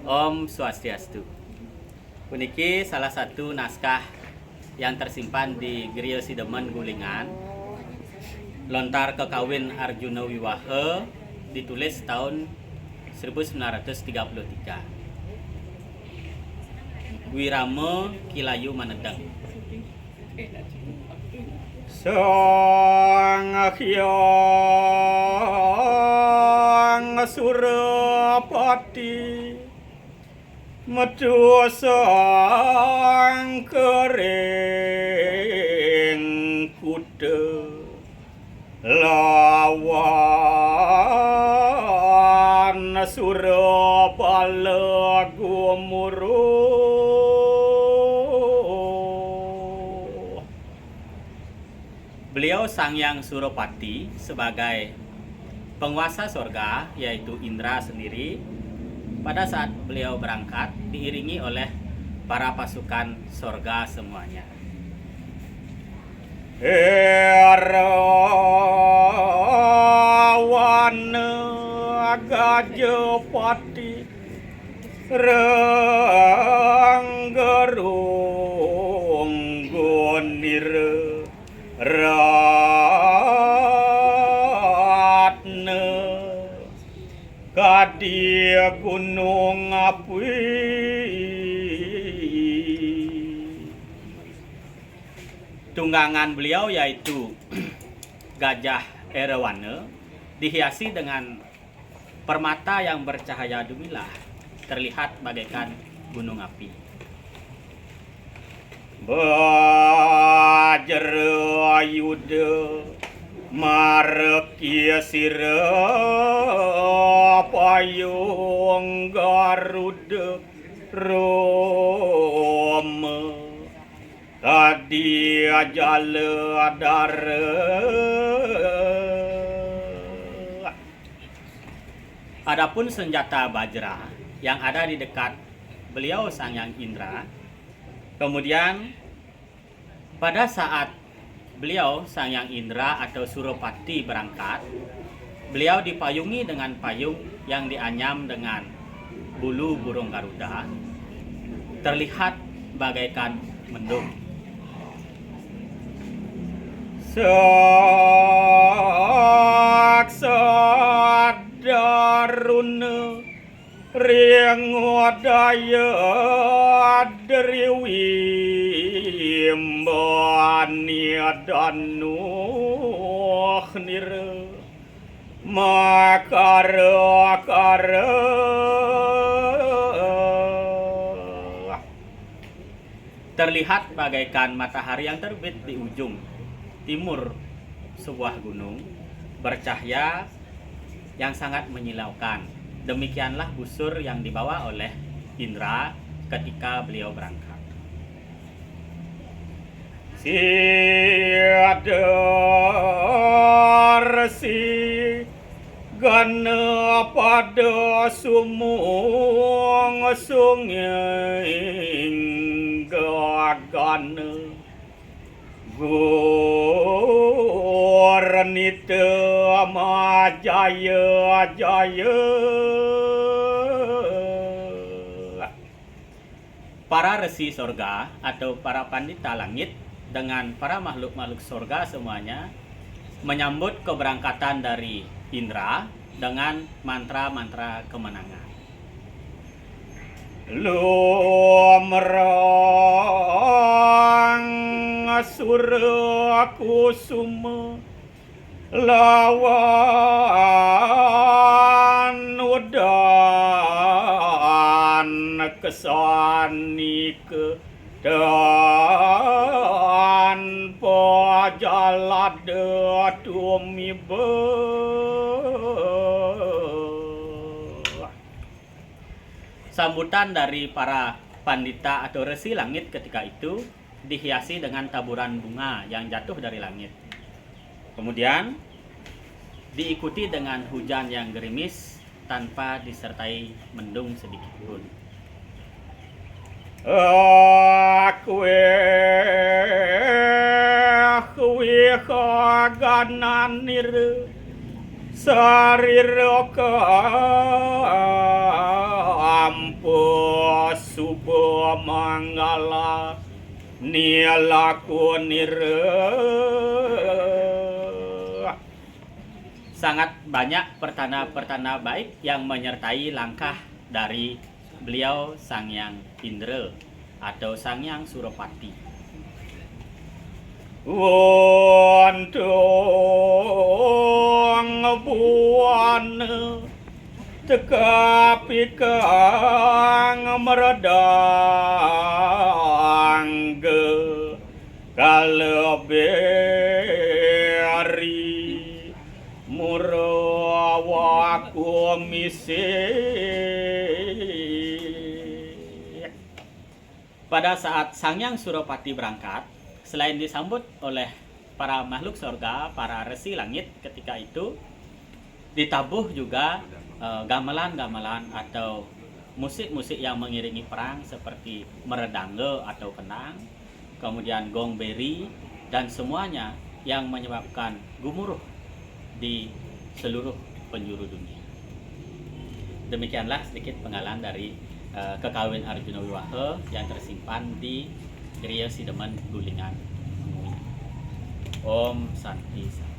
Om Swastiastu. Puniki salah satu naskah yang tersimpan di Griya Sidemen Gulingan. Lontar Kekawin Arjuna Wiwaha ditulis tahun 1933. Wirama Kilayu Manedeng. Sang Hyang Surapati metu sang kering kuda lawan Surabala gumuruh. Beliau Sangyang Surapati sebagai penguasa sorga, yaitu Indra sendiri, pada saat beliau berangkat diiringi oleh para pasukan sorga semuanya. Erawana Gajapati Ranggerung Gonira Ratna Kadia Gunung Api. Tunggangan beliau yaitu Gajah Erawana dihiasi dengan permata yang bercahaya gemilang, terlihat bagaikan gunung api. Bajrayuda Marekya Sira Payung Garuda Roma Tadi Jala Dara. Adapun senjata Bajra yang ada di dekat beliau Sangyang Indra, kemudian pada saat beliau Sangyang Indra atau Surapati berangkat, beliau dipayungi dengan payung yang dianyam dengan bulu burung Garuda, terlihat bagaikan mendung. Daruna Riang Wadaya Deriwi Mbani Danu Nira Makara Terlihat bagaikan matahari yang terbit di ujung timur sebuah gunung, bercahaya yang sangat menyilaukan. Demikianlah busur yang dibawa oleh Indra ketika beliau berangkat. Siadarsi Gana pada sumung sunging gagana Gurnita Majaya Jaya. Para resi sorga atau para pandita langit dengan para makhluk-makhluk sorga semuanya menyambut keberangkatan dari Indra dengan mantra-mantra kemenangan. Lumrang Asura Kusuma lawan udan kesani ke dan pajalada tumiba. Sambutan dari para pandita atau resi langit ketika itu dihiasi dengan taburan bunga yang jatuh dari langit. Kemudian diikuti dengan hujan yang gerimis tanpa disertai mendung sedikit pun. Akwe kagananir sariraka suba manggala nilaku nire. Sangat banyak pertanda-pertanda baik yang menyertai langkah dari beliau Sang Hyang Indra atau Sang Hyang Suropati. Wantong buana tekapi kang meredang ge kaleberi murawa komisi. Pada saat Sang Hyang Suropati berangkat, selain disambut oleh para makhluk surga, para resi langit ketika itu, ditabuh juga gamelan-gamelan atau musik-musik yang mengiringi perang seperti meredangge atau kenang, kemudian gong beri, dan semuanya yang menyebabkan gumuruh di seluruh penjuru dunia. Demikianlah sedikit penggalan dari kekawin Arjuna Wiwaha yang tersimpan di Kriya Sidemen Gulingan. Om Santi.